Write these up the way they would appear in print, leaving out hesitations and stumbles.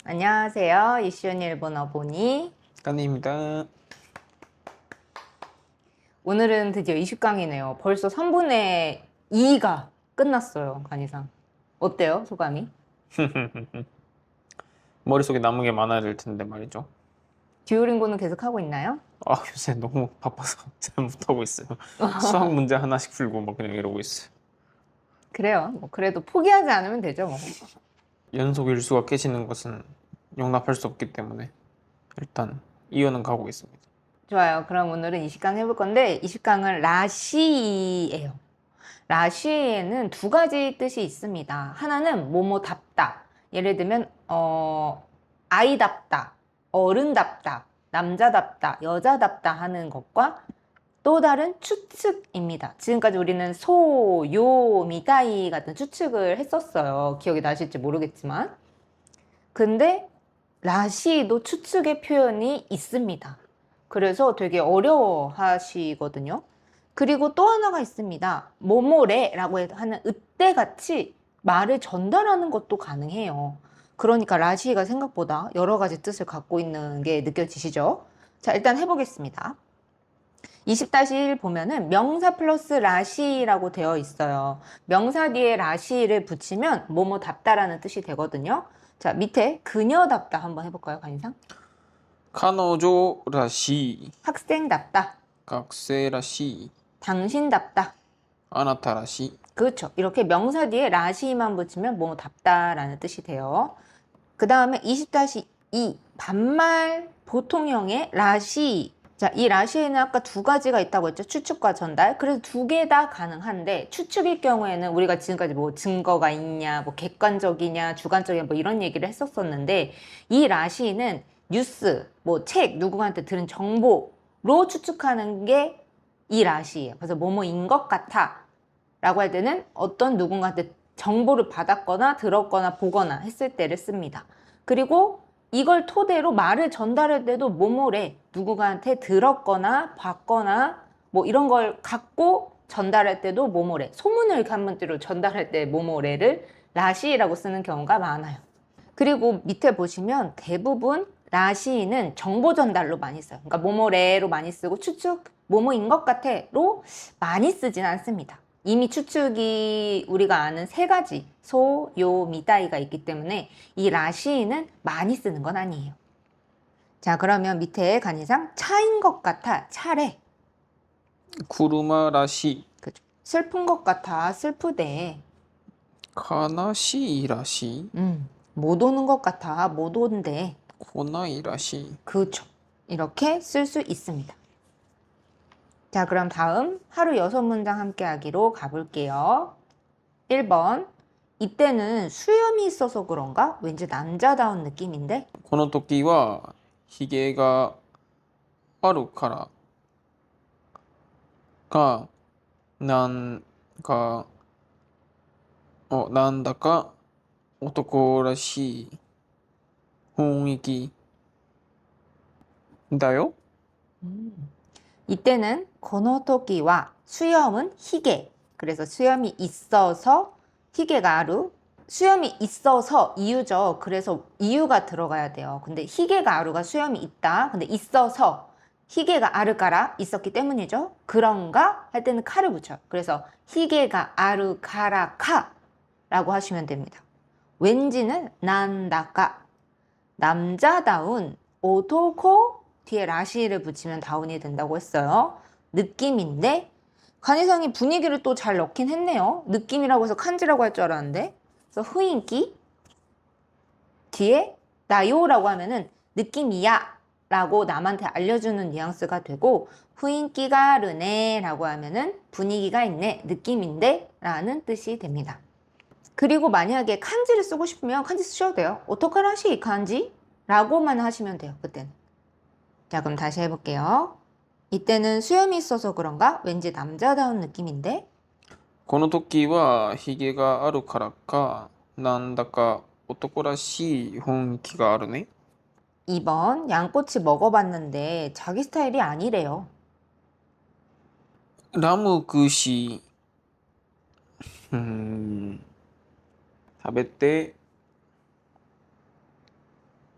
안녕하세요. 이시온 일본어 보니. 깐입니다. 오늘은 드디어 20강이네요. 벌써 3분의 2가 끝났어요, 간이상. 어때요, 소감이? 머릿속에 남은 게 많아야 될 텐데 말이죠. 듀오링고는 계속 하고 있나요? 요새 너무 바빠서 잘 못하고 있어요. 수학 문제 하나씩 풀고 막 그냥 이러고 있어요. 그래요. 뭐 그래도 포기하지 않으면 되죠, 뭐. 연속 일수가 깨지는 것은 용납할 수 없기 때문에 일단 이어는 가고 있습니다. 좋아요. 그럼 오늘은 20강 해볼 건데 20강은 라시예요. 라시에는 두 가지 뜻이 있습니다. 하나는 뭐뭐답다. 예를 들면 아이답다, 어른답다, 남자답다, 여자답다 하는 것과 또 다른 추측입니다. 지금까지 우리는 소, 요, 미다이 같은 추측을 했었어요. 기억이 나실지 모르겠지만. 근데 라시도 추측의 표현이 있습니다. 그래서 되게 어려워하시거든요. 그리고 또 하나가 있습니다. 뭐뭐래라고 하는 으때같이 말을 전달하는 것도 가능해요. 그러니까 라시가 생각보다 여러 가지 뜻을 갖고 있는 게 느껴지시죠? 자, 일단 해보겠습니다. 20-1 보면은 명사 플러스 라시라고 되어 있어요. 명사 뒤에 라시를 붙이면 뭐뭐답다라는 뜻이 되거든요. 자, 밑에 그녀답다 한번 해볼까요, 간이상? 카노조라시, 학생답다, 각세라시, 당신답다. 아나타라시. 그렇죠. 이렇게 명사 뒤에 라시만 붙이면 뭐답다라는 뜻이 돼요. 그 다음에 20-2 반말 보통형의 라시. 자, 이 라시에는 아까 두 가지가 있다고 했죠. 추측과 전달. 그래서 두 개 다 가능한데 추측일 경우에는 우리가 지금까지 뭐 증거가 있냐, 뭐 객관적이냐, 주관적이냐 뭐 이런 얘기를 했었었는데 이 라시는 뉴스, 뭐 책, 누구한테 들은 정보로 추측하는 게 이 라시예요. 그래서 뭐뭐인 것 같아 라고 할 때는 어떤 누군가한테 정보를 받았거나 들었거나 보거나 했을 때를 씁니다. 그리고 이걸 토대로 말을 전달할 때도 뭐뭐래, 누구한테 들었거나 봤거나 뭐 이런 걸 갖고 전달할 때도 뭐뭐래, 소문을 한마디로 전달할 때 뭐뭐래를 라시라고 쓰는 경우가 많아요. 그리고 밑에 보시면 대부분 라시는 정보 전달로 많이 써요. 그러니까 뭐뭐래로 많이 쓰고 추측, 뭐뭐인 것 같아로 많이 쓰진 않습니다. 이미 추측이 우리가 아는 세 가지 소, 요, 미다이가 있기 때문에 이 라시는 많이 쓰는 건 아니에요. 자, 그러면 밑에 간이상 차인 것 같아, 차래. 쿠르마라시, 그죠? 슬픈 것 같아, 슬프대. 카나시라시, 못 오는 것 같아, 못 온대. 코나이라시. 그렇죠. 이렇게 쓸 수 있습니다. 자, 그럼 다음 하루 6문장 함께 하기로 가볼게요. 1번. 이때는 수염이 있어서 그런가? 왠지 남자다운 느낌인데? この時はヒゲがあるからか、なんか、なんだか男らしい雰囲気だよ。 이때는 고노토기와 수염은 희게. 그래서 수염이 있어서 희게가 아루. 수염이 있어서 이유죠. 그래서 이유가 들어가야 돼요. 근데 희게가 아루가 수염이 있다. 근데 있어서 희게가 아르까라 있었기 때문이죠. 그런가 할 때는 카를 붙여요. 그래서 희게가 아르카라 카라고 하시면 됩니다. 왠지는 난다까. 남자다운 오토코 뒤에 라시를 붙이면 다운이 된다고 했어요. 느낌인데 간이상이 분위기를 또 잘 넣긴 했네요. 느낌이라고 해서 칸지라고 할 줄 알았는데. 그래서 흐인기 뒤에 나요라고 하면은 느낌이야 라고 남한테 알려주는 뉘앙스가 되고, 흐인기가 르네 라고 하면은 분위기가 있네, 느낌인데 라는 뜻이 됩니다. 그리고 만약에 칸지를 쓰고 싶으면 칸지 쓰셔도 돼요. 오토카라시 칸지 라고만 하시면 돼요. 그때는. 자, 그럼 다시 해볼게요. 이때는 수염이 있어서 그런가? 왠지 남자다운 느낌인데? この時はヒゲがあるからか、なんだか男らしい雰囲気があるね。 2번. 양꼬치 먹어봤는데 자기 스타일이 아니래요. ラム串、うーん、食べて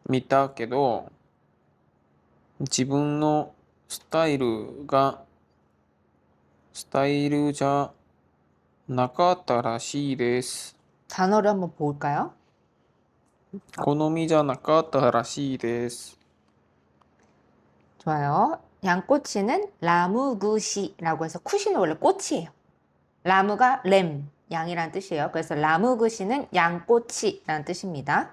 見たけど、自分のスタイルじゃなかったらしいです。 단어를 한번 볼까요? 好みじゃなかったらしいです。 좋아요. 양꼬치는 라무굿이라고 해서 굿이는 원래 꽃이에요. 라무가 램, 양이란 뜻이에요. 그래서 라무굿이는 양꼬치라는 뜻입니다.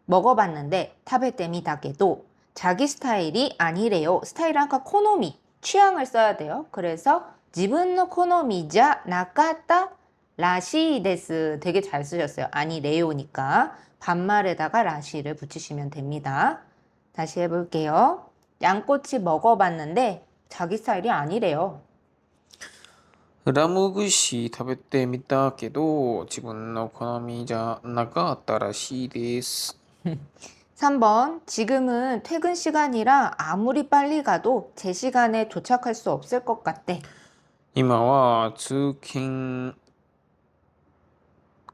먹어봤는데 타베테미다게도 자기 스타일이 아니래요. 스타일은 아까 코노미, 취향을 써야 돼요. 그래서 지분노 코노미자 나까따 라시데스 되게 잘 쓰셨어요. 아니래요니까 반말에다가 라시를 붙이시면 됩니다. 다시 해볼게요. 양꼬치 먹어봤는데 자기 스타일이 아니래요. ラム串食べてみたけど、自分の好みじゃなかったらしいです。 3번. 지금은 퇴근 시간이라 아무리 빨리 가도 제 시간에 도착할 수 없을 것 같대. 今は通勤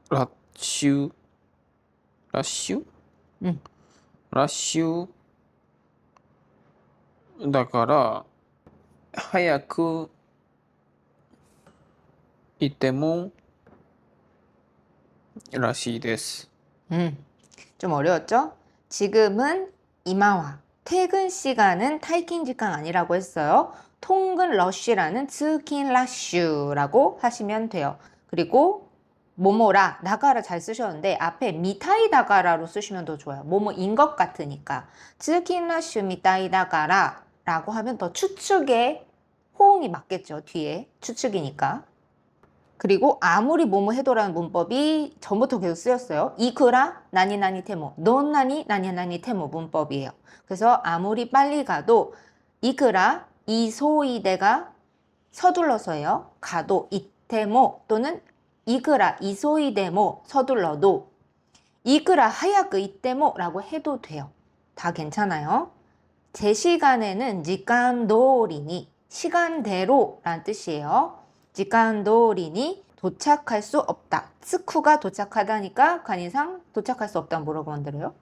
ラッシュ、ラッシュ 응. ラッシュだから早く行ってもらしいです。 좀 어려웠죠? 지금은 이마와 퇴근 시간은 타이킹 직강 아니라고 했어요. 통근 러쉬라는 트킨 라쉬라고 하시면 돼요. 그리고 모모라 나가라 잘 쓰셨는데 앞에 미타이 다가라로 쓰시면 더 좋아요. 모모인 것 같으니까 트킨 라쉬 미타이 다가라 라고 하면 더 추측에 호응이 맞겠죠. 뒤에 추측이니까. 그리고 아무리 뭐뭐 해도라는 문법이 전부터 계속 쓰였어요. 이쿠라 나니나니 테모, 논나니 나니나니 테모 문법이에요. 그래서 아무리 빨리 가도 이쿠라 이소이데가 서둘러서예요. 가도 이테모 또는 이쿠라 이소이데모 서둘러도 이쿠라 하야크 이테모라고 해도 돼요. 다 괜찮아요. 제 시간에는 지간도리니 시간대로라는 뜻이에요. 지간도리니 도착할 수 없다. 스쿠가 도착하다니까 관이상 도착할 수 없다 물어보면 되요.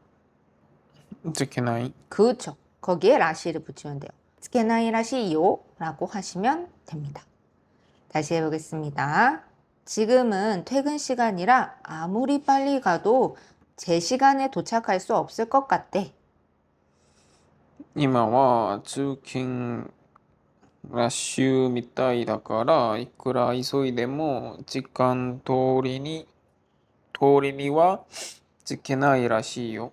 つけない。 그렇죠. 거기에 라시를 붙이면 돼요. 스케나이 라시요 라고 하시면 됩니다. 다시 해보겠습니다. 지금은 퇴근 시간이라 아무리 빨리 가도 제 시간에 도착할 수 없을 것 같대. 今は通勤ラッシュみたいだから、いくら急いでも時間通りにはつけないらしいよ。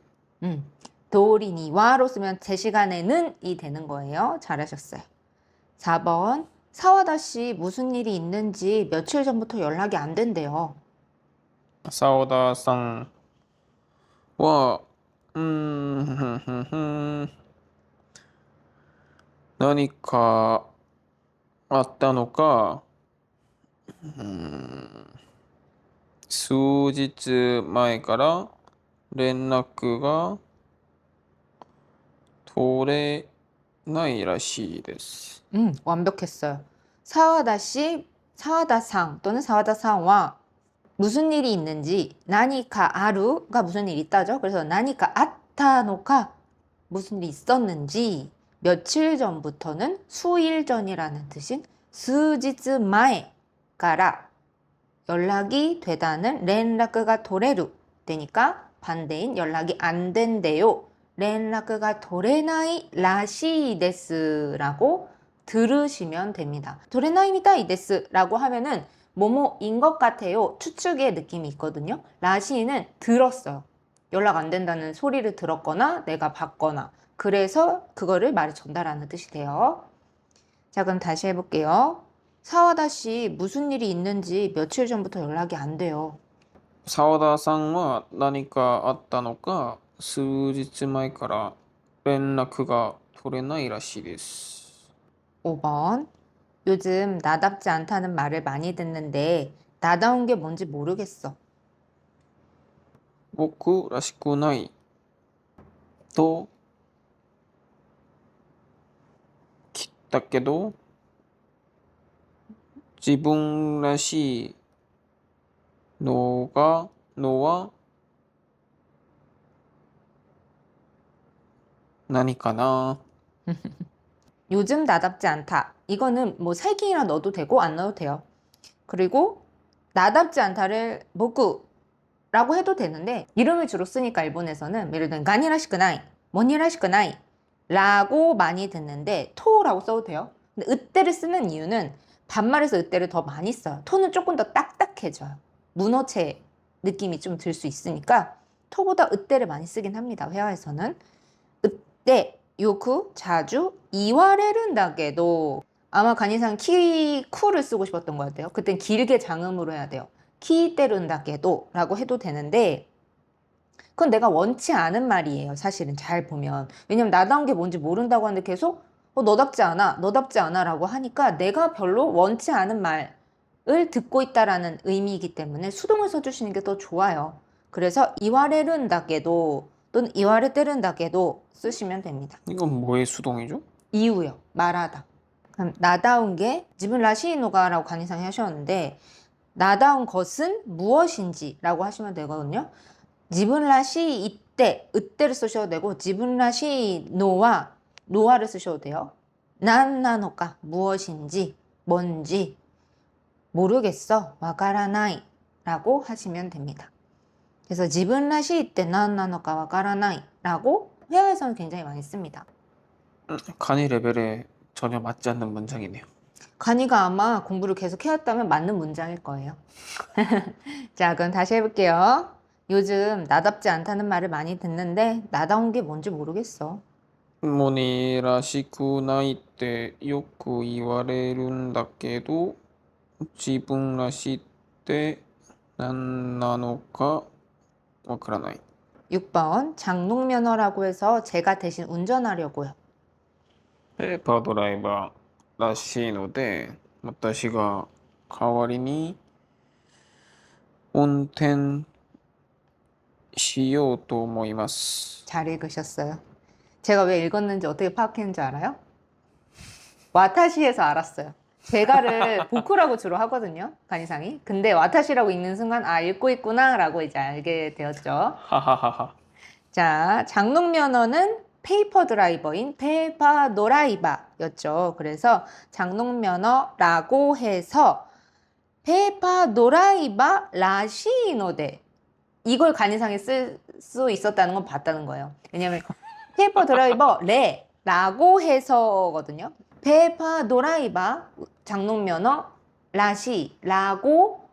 도리니와로 쓰면 제 시간에는 이 되는 거예요. 잘하셨어요. 4번. 사와다 씨 무슨 일이 있는지 며칠 전부터 연락이 안 된대요. 澤田さんは、何かあったのか、数日前から連絡が取れないらしいです。 완벽했어요. 사와다 씨, 사와다상 또는 사와다상와 무슨 일이 있는지 나니까 아루가 무슨 일이 있다죠. 그래서 나니까 아타노가 무슨 일이 있었는지 며칠 전부터는 수일 전이라는 뜻인 스지츠 마에가라 연락이 되다는 렌라크가 도레루 되니까 반대인 연락이 안 된대요. 렌라크가 도레나이 라시데스라고 들으시면 됩니다. 도레나이미다 이데스라고 하면은 뭐뭐인 것 같아요. 추측의 느낌이 있거든요. 라시는 들었어요. 연락 안 된다는 소리를 들었거나 내가 봤거나 그래서 그거를 말에 전달하는 뜻이 돼요. 자, 그럼 다시 해볼게요. 사와다 씨 무슨 일이 있는지 며칠 전부터 연락이 안 돼요. 澤田さんは何かあったのか、数日前から連絡が取れないらしいです。 5번. 요즘 나답지 않다는 말을 많이 듣는데 나다운 게 뭔지 모르겠어. 僕らしくないと聞いたけど、自分らしいのは何かな 요즘 나답지 않다. 이거는 뭐 살기나 넣어도 되고 안 넣어도 돼요. 그리고 나답지 않다를 보쿠라고 해도 되는데 이름을 주로 쓰니까 일본에서는 예를 들면 가니라시크나이, 뭐니라시크나이 라고 많이 듣는데 토라고 써도 돼요. 근데 으떼를 쓰는 이유는 반말에서 으떼를 더 많이 써요. 토는 조금 더 딱딱해져요. 문어체 느낌이 좀 들 수 있으니까 토보다 으떼를 많이 쓰긴 합니다. 회화에서는. 으떼, 요쿠, 자주, 이와레른다게도 아마 간이상 키쿠를 쓰고 싶었던 것 같아요. 그땐 길게 장음으로 해야 돼요. 키테른다게도 라고 해도 되는데 그건 내가 원치 않은 말이에요. 사실은 잘 보면. 왜냐면 나다운 게 뭔지 모른다고 하는데 계속 너답지 않아, 너답지 않아 라고 하니까 내가 별로 원치 않은 말을 듣고 있다라는 의미이기 때문에 수동을 써주시는 게 더 좋아요. 그래서 이와레른다게도 또는 이와레테른다게도 쓰시면 됩니다. 이건 뭐의 수동이죠? 이유요. 말하다. 그럼 나다운 게 지분 라시노가라고 간이상에 하셨는데 나다운 것은 무엇인지 라고 하시면 되거든요. 지분라시 이때, 으때를 쓰셔도 되고 지분라시 노와 노아를 쓰셔도 돼요. 난나노가 무엇인지 뭔지 모르겠어 와카라나이 라고 하시면 됩니다. 그래서 지분라시 이때 난나노가 와카라나이 라고 회화에서는 굉장히 많이 씁니다. 간이 레벨에 전혀 맞지 않는 문장이네요. 간이가 아마 공부를 계속 해왔다면 맞는 문장일 거예요. 자, 그럼 다시 해볼게요. 요즘 나답지 않다는 말을 많이 듣는데 나다운 게 뭔지 모르겠어. モニらしくないってよく言われるんだけど、自分らしいって何なのかわからない。 6번 장롱면허라고 해서 제가 대신 운전하려고요. ペーパードライバーらしいので、私が代わりに運転しようと思います。 잘 읽으셨어요. 제가 왜 읽었는지 어떻게 파악했는지 알아요? 와타시에서 알았어요. 제가를 보쿠라고 주로 하거든요. 간이상이. 근데 와타시라고 읽는 순간 아 읽고 있구나 라고 이제 알게 되었죠. 하하하하. 자, 장롱면허는 페이퍼 드라이버인 페이퍼 노라이바였죠. 그래서 장롱면허라고 해서 페이퍼 노라이바 라시노데 이걸 간이상에 쓸 수 있었다는 건 봤다는 거예요. 왜냐면 페이퍼 드라이버 레라고 해서거든요. 페이퍼 드라이바 장롱면허 라시라고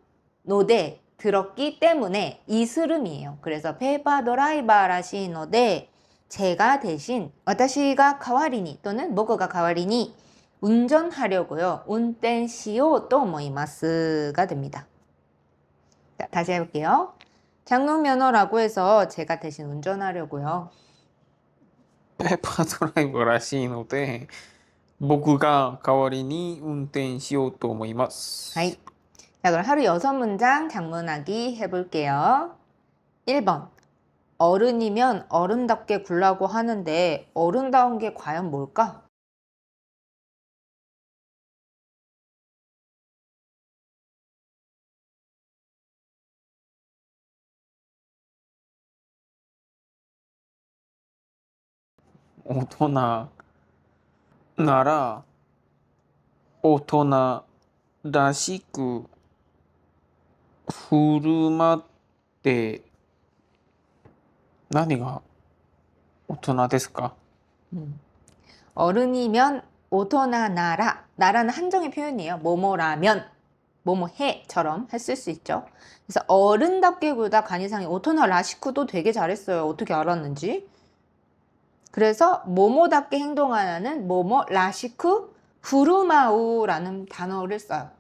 노데 들었기 때문에 이스름이에요. 그래서 페이퍼 드라이버 라시노데 제가 대신 와타시가 가와리니 또는 모거가 가와리니 운전하려고요. 운転しようと思います가 됩니다. 자, 다시 해볼게요. 장롱면허라고 해서 제가 대신 운전하려고요. ペーパードライバーらしいので、僕が代わりに運転しようと思います。 하이. 자, 그럼 하루 6문장 장문하기 해볼게요. 1번. 어른이면 어른답게 굴라고 하는데 어른다운 게 과연 뭘까?大人なら大人らしく振る舞って何が大人ですか? 어른이면 오토나 나라. 나라는 한정의 표현이에요. 뭐뭐라면 뭐뭐해처럼 했을 수 있죠. 그래서 어른답게 굴다 간이상이 오토나 라시쿠도 되게 잘했어요. 어떻게 알았는지. 그래서 뭐뭐답게 행동하는 뭐뭐 라시쿠 후루마우라는 단어를 써요.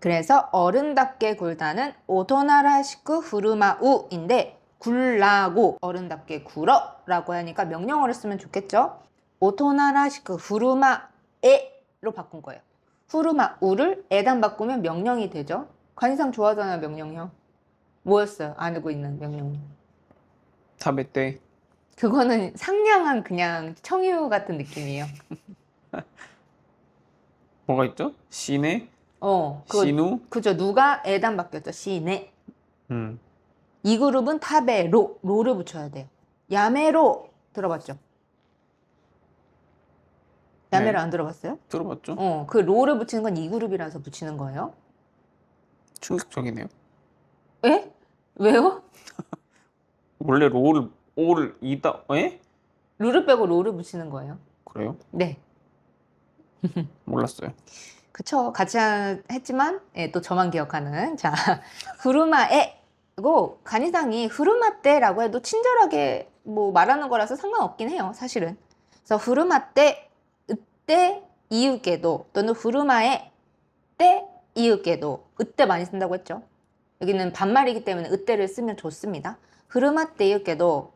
그래서 어른답게 굴다는 오토나 라시쿠 후루마우인데 굴라고 어른답게 굴어 라고 하니까 명령어를 쓰면 좋겠죠. 오토나 라시쿠 후루마에로 바꾼 거예요. 후루마우를 에단 바꾸면 명령이 되죠. 간이상 좋아하잖아요. 명령형. 뭐였어요? 안 알고 있는 명령형. 食べて 그거는 상냥한 그냥 청유 같은 느낌이에요. 뭐가 있죠? 시네? 그거 시누? 그죠. 누가 에단 바뀌었죠. 시네. 음. 이 그룹은 타베로 로를 붙여야 돼요. 야메로 들어봤죠? 야매를 네. 안 들어봤어요? 들어봤죠? 그 로를 붙이는 건 이 그룹이라서 붙이는 거예요. 충격적이네요. 에? 왜요? 원래 롤을 오를 이다 에? 루를 빼고 로를 붙이는 거예요. 그래요? 네. 몰랐어요. 그쵸. 같이 했지만, 예, 또 저만 기억하는. 자, 후르마에고, 간이상이 후르마떼라고 해도 친절하게 뭐 말하는 거라서 상관없긴 해요, 사실은. 그래서 후르마떼, 으때, 이웃게도, 또는 후르마에, 때, 이웃게도, 으때 많이 쓴다고 했죠. 여기는 반말이기 때문에 으때를 쓰면 좋습니다. 후르마떼, 이웃게도,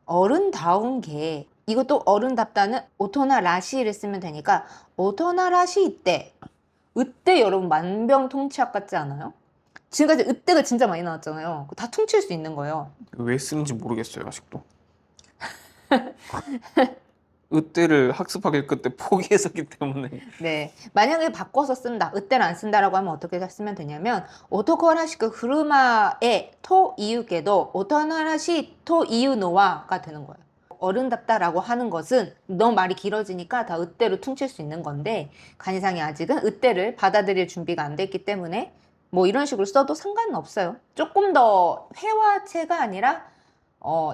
어른다운 게, 이것도 어른답다는 오토나 라시를 쓰면 되니까, 오토나 라시 이때, 으때 여러분 만병통치약 같지 않아요? 지금까지 으때가 진짜 많이 나왔잖아요. 다 퉁칠 수 있는 거예요. 왜 쓰는지 모르겠어요, 아직도. 으때를 학습하길 그때 포기했었기 때문에. 네. 만약에 바꿔서 쓴다, 으때를 안 쓴다라고 하면 어떻게 쓰면 되냐면, 오토코라시크 후르마에 토 이유게도 오토나라시 토 이유노와가 되는 거예요. 어른답다라고 하는 것은 너무 말이 길어지니까 다 으때로 퉁칠 수 있는 건데, 간이상이 아직은 으때를 받아들일 준비가 안 됐기 때문에 뭐 이런 식으로 써도 상관은 없어요. 조금 더 회화체가 아니라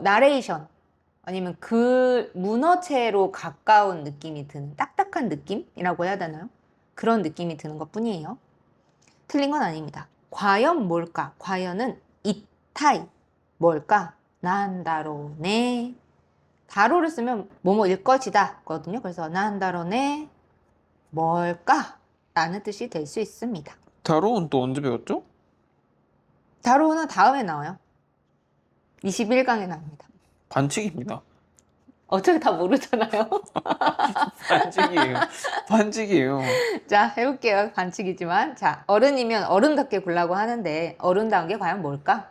나레이션 아니면 그 문어체로 가까운 느낌이 드는 딱딱한 느낌이라고 해야 되나요? 그런 느낌이 드는 것 뿐이에요. 틀린 건 아닙니다. 과연 뭘까? 과연은 이타이 뭘까? 난다로네. 다로를 쓰면 뭐뭐일 것이다 거든요. 그래서 난다로네 뭘까? 라는 뜻이 될 수 있습니다. 다로는 또 언제 배웠죠? 다로는 다음에 나와요. 21강에 나옵니다. 반칙입니다. 어차피 다 모르잖아요. 반칙이에요. 반칙이에요. 자, 해볼게요. 반칙이지만. 자, 어른이면 어른답게 굴라고 하는데, 어른다운 게 과연 뭘까?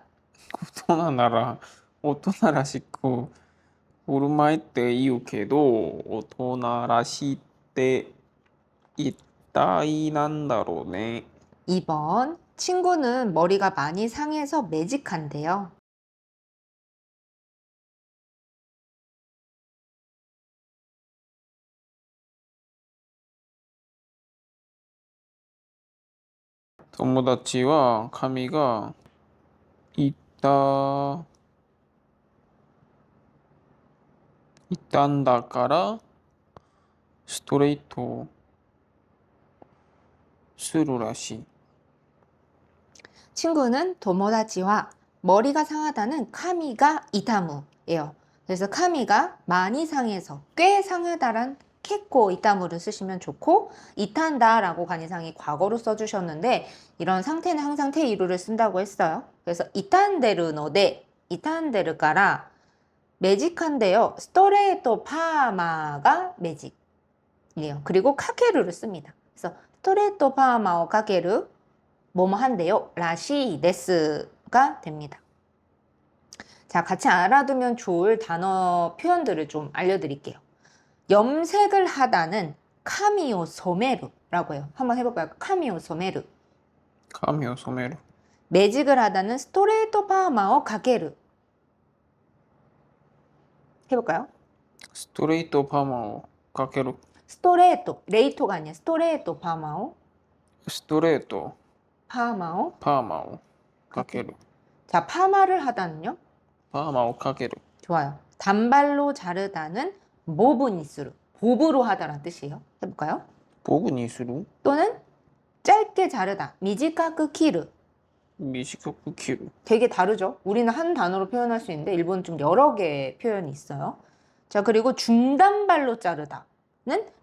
오토나나라, 오토나라 식구, 오르마이 때 이유케도, 오토나라 시때 이따이 난다로네. 2번. 친구는 머리가 많이 상해서 매직한데요. 토모다치와 카미가 있다, 있단다から ストレートするらしい. 친구는 도모다치와 머리가 상하다는 카미가 이타무예요. 그래서 카미가 많이 상해서 꽤 상하다란 케코 이타무를 쓰시면 좋고 이탄다라고 간이상이 과거로 써주셨는데 이런 상태는 항상 테이루를 쓴다고 했어요. 그래서 이탄데르노데 이탄데르까라 매직한데요. 스토레이토 파마가 매직이에요. 그리고 카케루를 씁니다. 그래서 스토레이토 파마오 카케루 뭐뭐 한데요. 라시 데스가 됩니다. 자, 같이 알아두면 좋을 단어 표현들을 좀 알려드릴게요. 염색을 하다는 카미오 소메루라고 해요. 한번 해볼까요? 카미오 소메루. 髪を染める. 매직을 하다는 스토레이토 파마오 가게르. 해볼까요? ストレートパーマをかける. 스토레이토, 레이토가 아니야. 스토레이토 파마오, ストレート 파마오. パーマをかける. 자, 파마를 하다는요? パーマをかける. 좋아요. 단발로 자르다는 모브니스루, 보브로 하다라는 뜻이에요. 해볼까요? ボブにする? 또는 짧게 자르다, 미지카쿠 키르. 短く切る. 되게 다르죠? 우리는 한 단어로 표현할 수 있는데 일본은 좀 여러 개의 표현이 있어요. 자, 그리고 중단발로 자르다는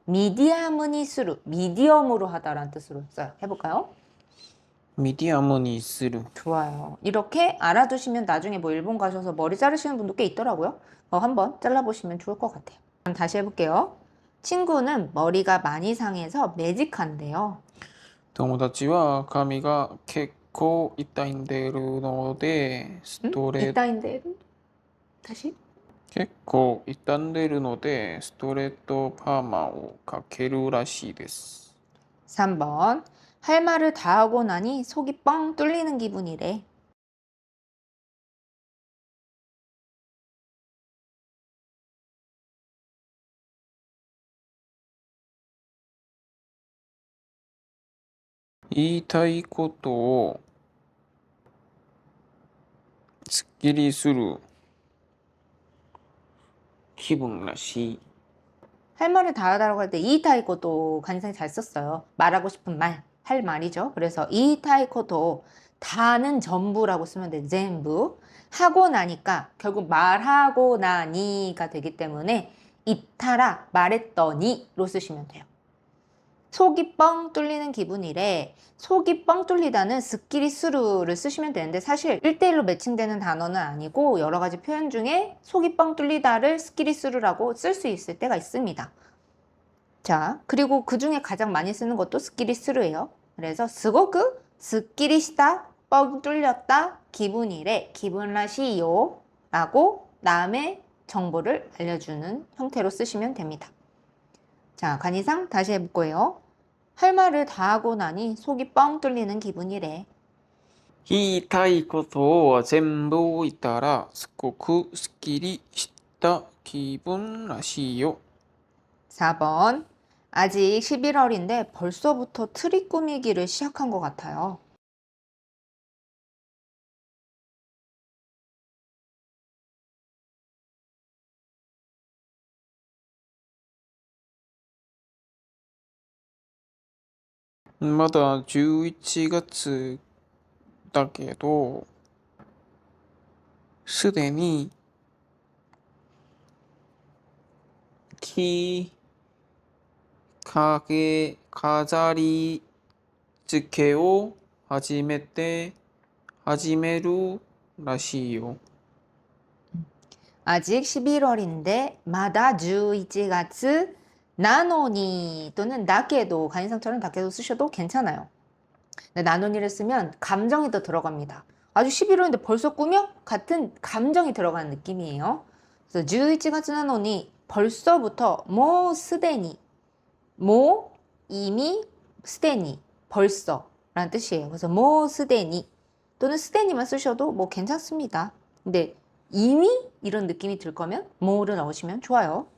미디아무니스루, 미디엄으로 하다라는 뜻으로 써요. 해볼까요? ミディアムにする. 좋아요. 이렇게 알아두시면 나중에 뭐 일본 가셔서 머리 자르시는 분도 꽤 있더라고요. 한번 잘라보시면 좋을 것 같아요. 다시 해볼게요. 친구는 머리가 많이 상해서 매직한데요. 友達は髪が結構傷んでるのでストレート 이따인데 다시? 結構傷んでるのでストレートパーマをかけるらしいです. 3번. 할 말을 다 하고 나니 속이 뻥 뚫리는 기분이래. 言いたいことをすっきりする気分らしい。 할 말을 다 하다라고 할 때 이타이코도 간상이 잘 썼어요. 말하고 싶은 말, 할 말이죠. 그래서 이타이코도 다는 전부라고 쓰면 돼. 전부. 하고 나니까 결국 말하고 나니가 되기 때문에 이타라 말했더니로 쓰시면 돼요. 속이 뻥 뚫리는 기분이래. 속이 뻥 뚫리다는 스키리 스루를 쓰시면 되는데 사실 1대1로 매칭되는 단어는 아니고 여러 가지 표현 중에 속이 뻥 뚫리다를 스키리 스루라고 쓸 수 있을 때가 있습니다. 자, 그리고 그 중에 가장 많이 쓰는 것도 스키리 스루예요. 그래서 스고그 스키리 시다 뻥 뚫렸다 기분이래 기분라시요 라고 남의 정보를 알려주는 형태로 쓰시면 됩니다. 자, 간이상 다시 해볼 거예요. 할 말을 다 하고 나니 속이 뻥 뚫리는 기분이래. 言いたいことを全部言ったらすごくすっきりした気分らしいよ。 4번. 아직 11월인데 벌써부터 트리 꾸미기를 시작한 것 같아요.まだ11月だけど、すでに木陰飾り付けを始めるらしいよ。 아직 11월인데 마다 11月 나노니 또는 나게도 간이상처럼 나게도 쓰셔도 괜찮아요. 근데 나노니를 쓰면 감정이 더 들어갑니다. 아주 11월인데 벌써 꾸며? 같은 감정이 들어가는 느낌이에요. 그래서 11月 나노니 벌써부터 모 스데니 모 이미 스데니 벌써 라는 뜻이에요. 그래서 모 스데니 또는 스데니만 쓰셔도 뭐 괜찮습니다. 근데 이미 이런 느낌이 들 거면 모를 넣으시면 좋아요.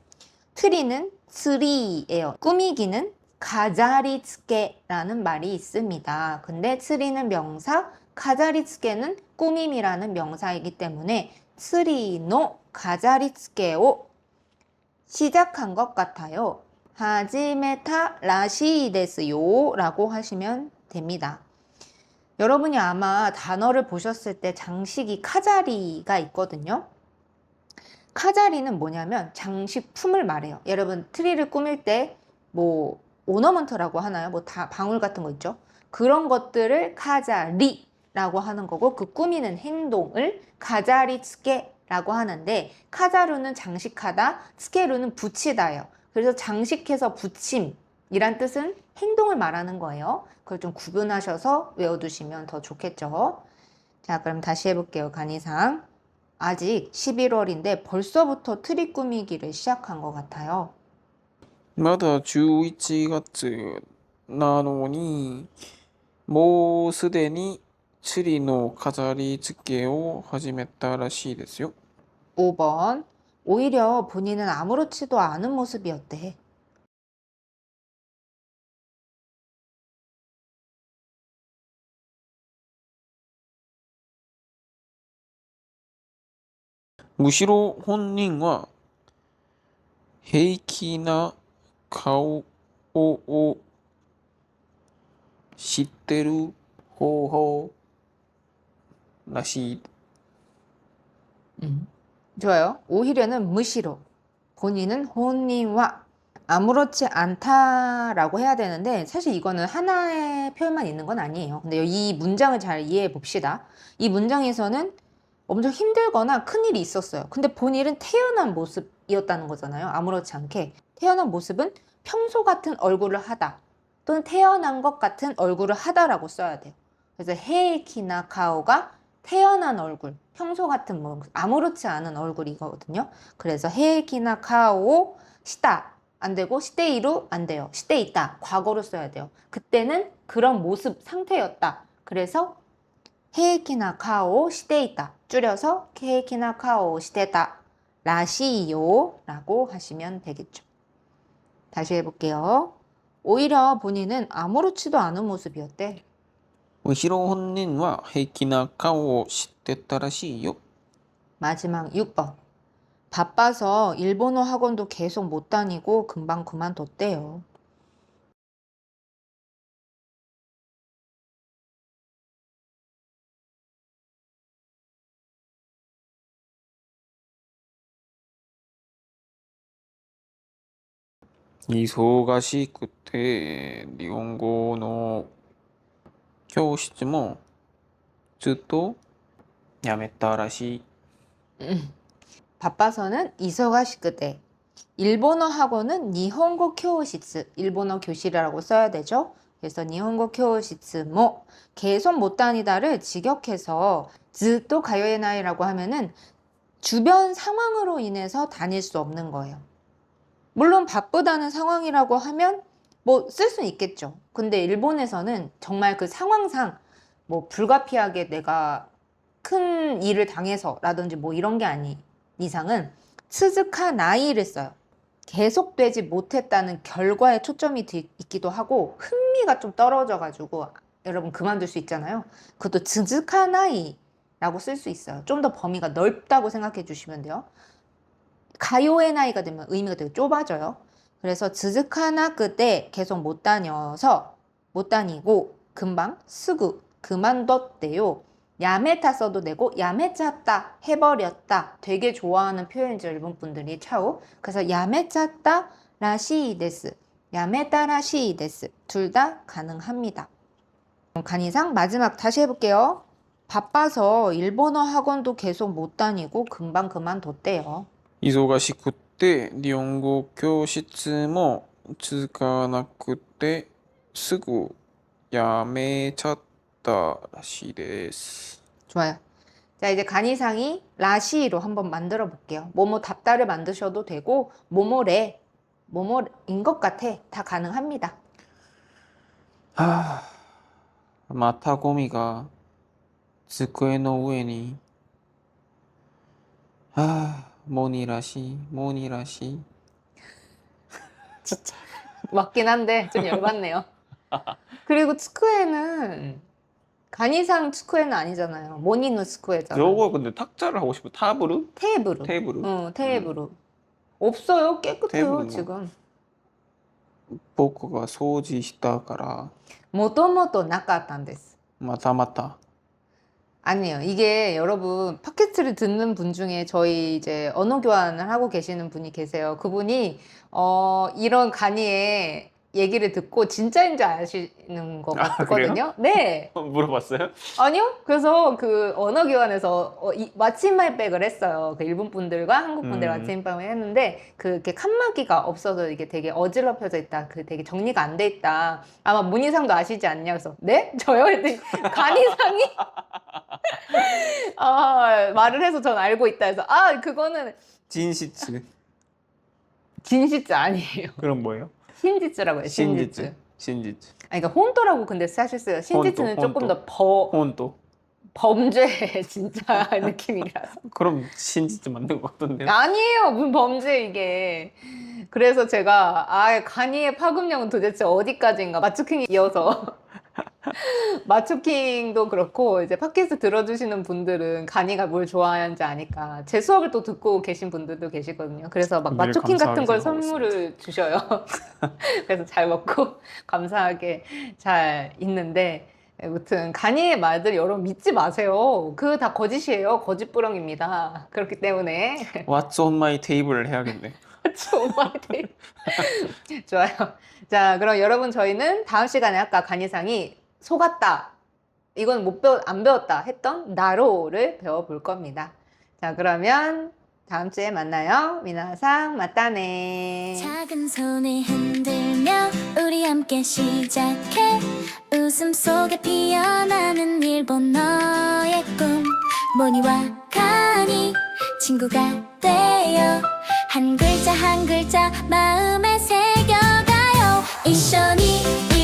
트리는 트리예요. 꾸미기는 가자리츠케라는 말이 있습니다. 근데 트리는 명사, 가자리츠케는 꾸밈이라는 명사이기 때문에 트리노 가자리츠케を시작한 것 같아요. 하지메타 라시 데스요 라고 하시면 됩니다. 여러분이 아마 단어를 보셨을 때 장식이 카자리가 있거든요. 카자리는 뭐냐면 장식품을 말해요. 여러분 트리를 꾸밀 때 뭐 오너먼트라고 하나요? 뭐 다 방울 같은 거 있죠? 그런 것들을 카자리라고 하는 거고 그 꾸미는 행동을 가자리 스케라고 하는데 카자루는 장식하다, 스케루는 붙이다예요. 그래서 장식해서 붙임이란 뜻은 행동을 말하는 거예요. 그걸 좀 구분하셔서 외워두시면 더 좋겠죠. 자, 그럼 다시 해볼게요. 간이상. 아직 11월인데 벌써부터 트리 꾸미기를 시작한 것 같아요. まだ11月なのに、もうすでにツリーの飾り付けを始めたらしいですよ。 5번. 오히려 본인은 아무렇지도 않은 모습이었대.むしろ本人は平気な顔を知ってる方法らしい。 좋아요. 오히려는 무시로. 본인은 혼인와 아무렇지 않다라고 해야 되는데 사실 이거는 하나의 표현만 있는 건 아니에요. 근데 이 문장을 잘 이해해 봅시다. 이 문장에서는 엄청 힘들거나 큰일이 있었어요. 근데 본인은 태어난 모습이었다는 거잖아요. 아무렇지 않게. 태어난 모습은 평소 같은 얼굴을 하다 또는 태어난 것 같은 얼굴을 하다라고 써야 돼요. 그래서 헤이키나 카오가 태어난 얼굴, 평소 같은 뭐 아무렇지 않은 얼굴이거든요. 그래서 헤이키나 카오 시다 안 되고 시데이루 안 돼요. 시데 있다 과거로 써야 돼요. 그때는 그런 모습 상태였다. 그래서 헤이키나 카오 시데 있다 줄여서 헤이키나 카오 시데다 라시요 라고 하시면 되겠죠. 다시 해볼게요. 오히려 본인은 아무렇지도 않은 모습이었대. 後ろ本人は平気な顔をしてたらしいよ. 마지막 6번. 바빠서 일본어 학원도 계속 못 다니고 금방 그만뒀대요.忙しくて日本語の教室もずっとやめたらしい. 바빠서는 이소가시크대. 일본어 학원은 니혼고 교시츠, 일본어 교실이라고 써야 되죠. 그래서 니혼고 교시츠 뭐 계속 못 다니다를 직역해서 즈또 가요에나이라고 하면은 주변 상황으로 인해서 다닐 수 없는 거예요. 물론 바쁘다는 상황이라고 하면 뭐 쓸 수는 있겠죠. 근데 일본에서는 정말 그 상황상 뭐 불가피하게 내가 큰 일을 당해서라든지 뭐 이런 게 아닌 이상은 스즈카 나이를 써요. 계속되지 못했다는 결과에 초점이 있기도 하고 흥미가 좀 떨어져가지고 여러분 그만둘 수 있잖아요. 그것도 스즈카 나이라고 쓸 수 있어요. 좀 더 범위가 넓다고 생각해 주시면 돼요. 가요의 나이가 되면 의미가 되게 좁아져요. 그래서 스즈카나 그때 계속 못 다니고 금방 스구 그만뒀대요. 야메타 써도 되고 야메짰다 해버렸다 되게 좋아하는 표현이죠. 일본 분들이 차오. 그래서 야메짰다 라시데스 야메타 라시데스 둘 다 가능합니다. 간이상 마지막 다시 해볼게요. 바빠서 일본어 학원도 계속 못 다니고 금방 그만뒀대요. 忙しくて日本語教室も続かなくてすぐやめちゃったらしいです. 좋아요. 자, 이제 간이상이 라시로 한번 만들어 볼게요. 뭐뭐 답다를 만드셔도 되고 뭐뭐래, 뭐뭐인 것 같아 다 가능합니다. はあ、またゴミが机の上に。はあ、모니라시. 진짜 맞긴 한데 좀 열받네요. 그리고 츠쿠에는 간이상 츠쿠에는 아니잖아요. 모니누 츠쿠에잖아요. 저거 근데 탁자를 하고 싶어. 타브르? 테이블로. 테이블? 테이블로. 없어요. 깨끗해요, 테이블은 지금. 僕が掃除したから 모토모토 나카탄데스. またまた. 아니에요. 이게 여러분 팟캐스트를 듣는 분 중에 저희 이제 언어 교환을 하고 계시는 분이 계세요. 그분이 이런 간이의 얘기를 듣고 진짜인 줄 아시는 것 아, 같거든요. 네. 물어봤어요? 아니요. 그래서 그 언어 교환에서 왓츠인마이백을 했어요. 그 일본 분들과 한국 분들 왓츠인마이백을 했는데 그게 칸막이가 없어서 이게 되게 어지럽혀져 있다. 그 되게 정리가 안 돼 있다. 아마 문희상도 아시지 않냐? 그래서 네? 저요? 했더니 간이상이 말을 해서 전 알고 있다 해서 그거는 진시츠. 진시츠 아니에요. 그럼 뭐예요? 신지츠라고 해요. 신지츠. 신지츠. 아니, 그러니까 혼도라고 근데 사실 써요. 신지츠는 혼도, 조금 더 혼도. 범죄 진짜 느낌이라서. 그럼 신지츠 맞는 것 같던데요? 아니에요. 무슨 범죄 이게. 그래서 제가 간이의 파급력은 도대체 어디까지인가 마츠킹이 이어서 마츠킹도 그렇고 이제 팟캐스트 들어주시는 분들은 간이가 뭘 좋아하는지 아니까 제 수업을 또 듣고 계신 분들도 계시거든요. 그래서 막 늘 마츠킹 같은 걸 감사하게 선물을 주셔요. 그래서 잘 먹고 감사하게 잘 있는데 아무튼 간이의 말들 여러분 믿지 마세요. 그 다 거짓이에요. 거짓부렁입니다. 그렇기 때문에 What's on my table을 해야겠네. 정말 좋아요. 자, 그럼 여러분 저희는 다음 시간에 아까 간이상이 속았다. 이건 안 배웠다 했던 나로를 배워볼 겁니다. 자, 그러면 다음 주에 만나요. 미나상 맞다네. 작은 손을 흔들며 우리 함께 시작해 웃음 속에 피어나는 일본어의 꿈 모니와 간이 친구가 되어 한 글자 한 글자 마음에 새겨가요. 이쇼니